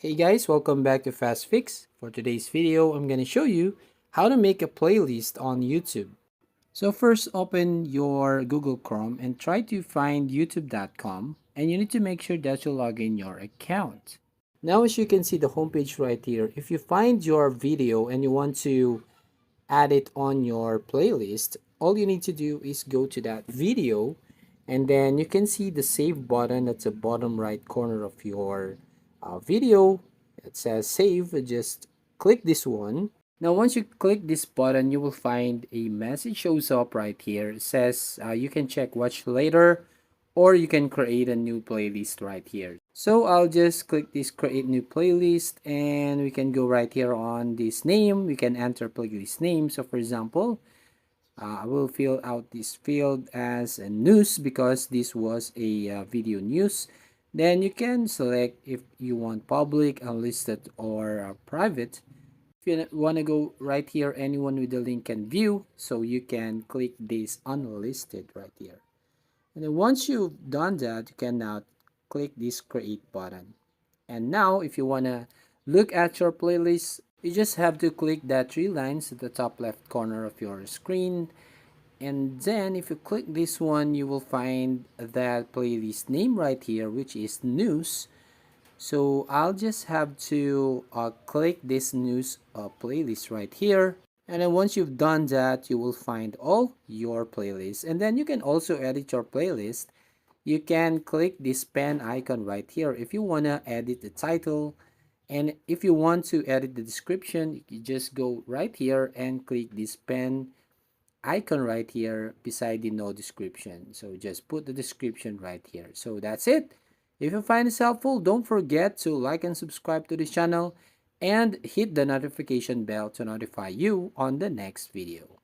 Hey guys, welcome back to Fast Fix. For today's video, I'm going to show you how to make a playlist on YouTube. So first, open your Google Chrome and try to find youtube.com, and you need to make sure that you log in your account. Now as you can see the homepage right here, if you find your video and you want to add it on your playlist, all you need to do is go to that video, and then you can see the save button at the bottom right corner of your video. It says save. Just click this one. Now once you click this button, you will find a message shows up right here. It says you can check watch later, or you can create a new playlist right here. So I'll just click this create new playlist, and we can go right here on this name. We can enter playlist name. So for example, I will fill out this field as a news because this was a video news. Then you can select if you want public, unlisted, or private. If you want to go right here, anyone with the link can view. So you can click this unlisted right here. And then once you've done that, you can now click this create button. And now if you want to look at your playlist, you just have to click that three lines at the top left corner of your screen. And then if you click this one, you will find that playlist name right here, which is news. So I'll just have to click this news playlist right here. And then once you've done that, you will find all your playlists. And then you can also edit your playlist. You can click this pen icon right here if you want to edit the title. And if you want to edit the description, you just go right here and click this pen icon right here beside the no description. So just put the description right here. So that's it. If you find this helpful, don't forget to like and subscribe to this channel and hit the notification bell to notify you on the next video.